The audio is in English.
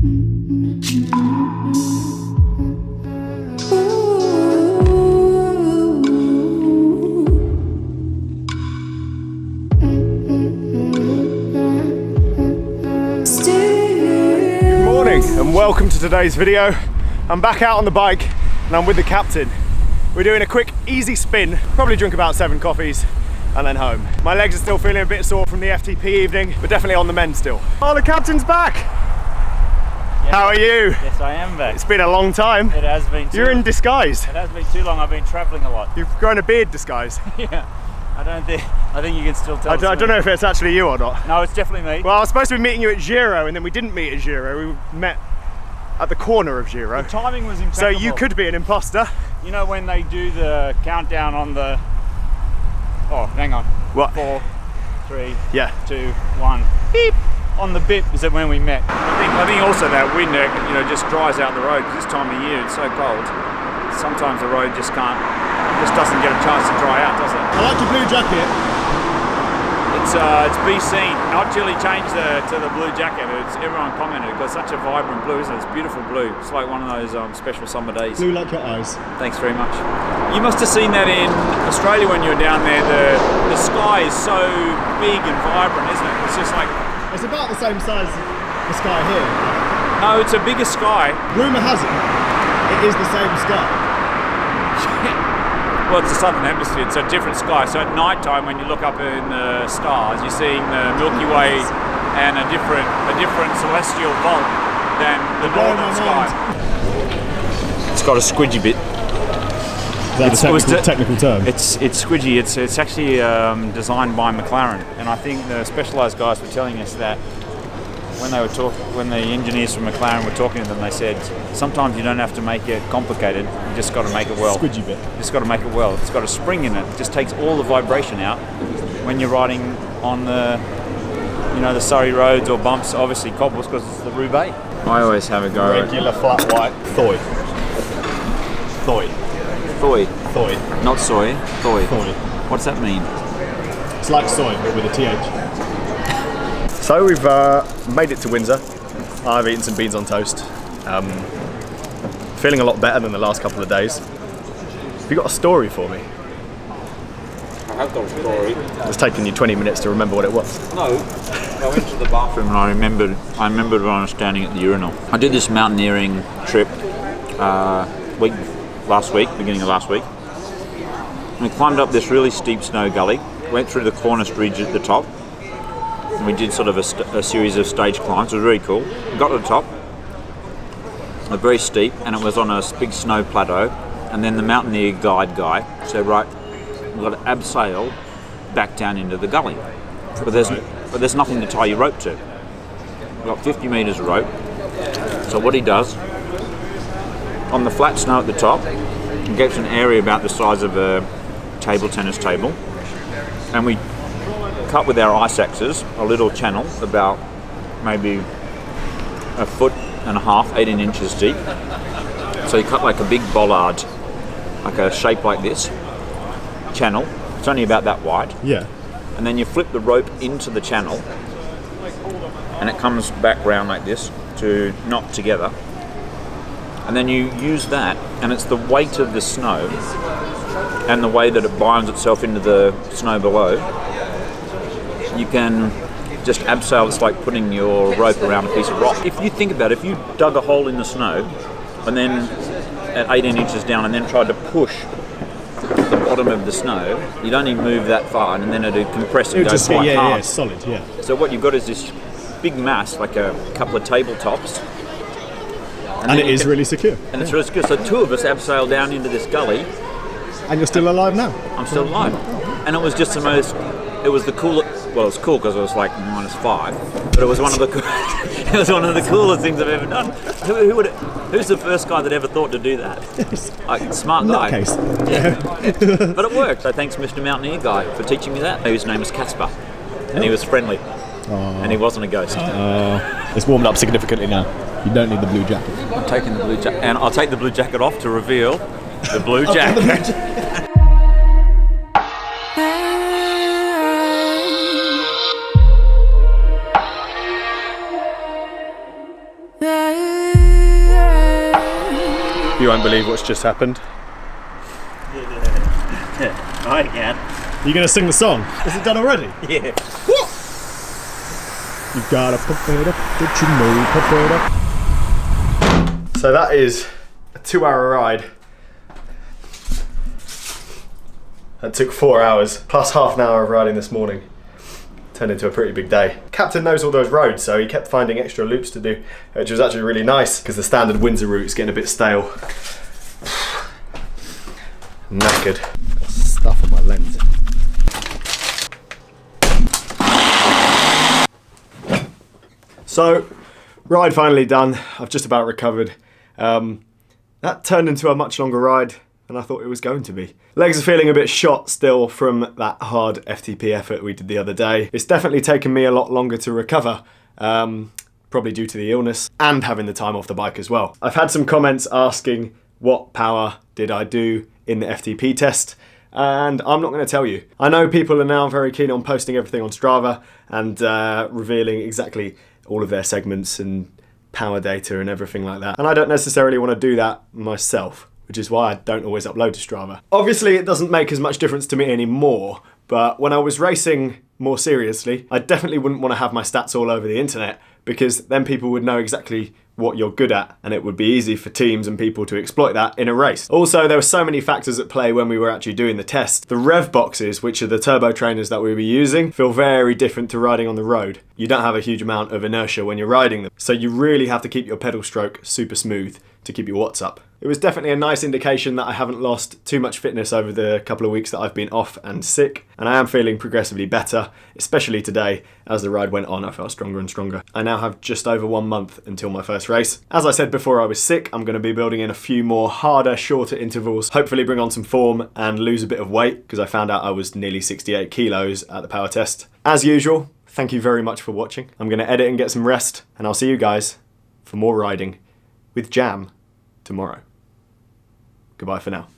And welcome to today's video. I'm back out on the bike and I'm with the captain. We're doing a quick easy spin, probably drink about 7 coffees and then home. My legs are still feeling a bit sore from the FTP evening, but definitely on the mend still. Oh, the captain's back! Yes, how are you? Yes, I am back. It's been a long time. It has been too You're in disguise. It has been too long. I've been travelling a lot. You've grown a beard disguise. Yeah. I think you can still tell. I don't know if it's actually you or not. No, it's definitely me. Well, I was supposed to be meeting you at Giro and then we didn't meet at Giro. We met at the corner of Giro. The timing was impeccable. So you could be an imposter. You know when they do the countdown on the... Oh, hang on. What? 4, 3, yeah. 2, 1. Beep! On the bip is it when we met. I think also that wind, just dries out the road because this time of year it's so cold. Sometimes the road just doesn't get a chance to dry out, does it? I like your blue jacket. It's be seen. I actually changed to the blue jacket. Everyone commented, it's got such a vibrant blue, isn't it? It's beautiful blue. It's like one of those special summer days. Blue like your eyes. Thanks very much. You must have seen that in Australia when you were down there. The sky is so big and vibrant, isn't it? It's just like... It's about the same size as the sky here. No, it's a bigger sky. Rumour has it, it is the same sky. Well, it's the southern hemisphere, it's a different sky. So at night time, when you look up in the stars, you're seeing the Milky Way and a different celestial vault than the northern sky. It's got a squidgy bit. Is that a technical term? It's squidgy. It's actually designed by McLaren, and I think the Specialized guys were telling us that when the engineers from McLaren were talking to them, they said sometimes you don't have to make it complicated. You just got to make it well. Squidgy bit. You just got to make it well. It's got a spring in it. It just takes all the vibration out when you're riding on the Surrey roads or bumps. Obviously cobbles because it's the Roubaix. I always have a go. Regular flat white Thoy. Not soy. Thoy. What's that mean? It's like soy, but with a TH. So we've made it to Windsor. I've eaten some beans on toast. Feeling a lot better than the last couple of days. Have you got a story for me? I have got a story. It's taken you 20 minutes to remember what it was. No, I went to the bathroom And I remembered when I was standing at the urinal. I did this mountaineering trip beginning of last week. And we climbed up this really steep snow gully, went through the Cornice Ridge at the top, and we did sort of a series of stage climbs. It was really cool. We got to the top, it was very steep, and it was on a big snow plateau. And then the mountaineer guide guy said, right, we've got to abseil back down into the gully. But there's nothing to tie your rope to. We've got 50 metres of rope. So what he does, on the flat snow at the top, he gets an area about the size of a table tennis table, and we cut with our ice axes a little channel about maybe 1.5 foot, 18 inches deep. So you cut like a big bollard, like a shape like this channel. It's only about that wide. Yeah. And then you flip the rope into the channel, and it comes back round like this to knot together. And then you use that, and it's the weight of the snow and the way that it binds itself into the snow below. You can just abseil. It's like putting your rope around a piece of rock. If you think about it, if you dug a hole in the snow and then at 18 inches down and then tried to push the bottom of the snow, you'd only move that far, and then it'd compress and go quite hard. Yeah, solid, yeah. So what you've got is this big mass, like a couple of tabletops. And it is really secure. And it's really secure. So 2 of us abseiled down into this gully. And you're still alive now? I'm still alive. And it was just it was the coolest, well, it was cool because it was like -5, but it was one of the coolest things I've ever done. Who's the first guy that ever thought to do that? Like, smart guy. Nutcase. Yeah. But it worked. So thanks, Mr. Mountaineer guy, for teaching me that. His name is Casper, and he was friendly, and he wasn't a ghost. It's warmed up significantly now. You don't need the blue jacket. I'm taking the blue jacket, and I'll take the blue jacket off to reveal the blue jacket. Yeah. won't believe what's just happened. I can. You gonna sing the song? Is it done already? Yeah. What? You gotta pump it up, did you know, pump it up. So that is a 2-hour ride. That took 4 hours, plus half an hour of riding this morning. Turned into a pretty big day. Captain knows all those roads, so he kept finding extra loops to do, which was actually really nice, because the standard Windsor route is getting a bit stale. Knackered. Got stuff on my lens. So, ride finally done. I've just about recovered. That turned into a much longer ride than I thought it was going to be. Legs are feeling a bit shot still from that hard FTP effort we did the other day. It's definitely taken me a lot longer to recover, probably due to the illness and having the time off the bike as well. I've had some comments asking what power did I do in the FTP test, and I'm not going to tell you. I know people are now very keen on posting everything on Strava and revealing exactly all of their segments and power data and everything like that. And I don't necessarily want to do that myself, which is why I don't always upload to Strava. Obviously, it doesn't make as much difference to me anymore, but when I was racing more seriously, I definitely wouldn't want to have my stats all over the internet, because then people would know exactly what you're good at, and it would be easy for teams and people to exploit that in a race. Also, there were so many factors at play when we were actually doing the test. The rev boxes, which are the turbo trainers that we were using, feel very different to riding on the road. You don't have a huge amount of inertia when you're riding them, so you really have to keep your pedal stroke super smooth to keep your watts up. It was definitely a nice indication that I haven't lost too much fitness over the couple of weeks that I've been off and sick, and I am feeling progressively better, especially today. As the ride went on, I felt stronger and stronger. I now have just over 1 month until my first race. As I said before I was sick, I'm going to be building in a few more harder, shorter intervals, hopefully bring on some form and lose a bit of weight, because I found out I was nearly 68 kilos at the power test. As usual, thank you very much for watching. I'm going to edit and get some rest, and I'll see you guys for more riding with Jam tomorrow. Goodbye for now.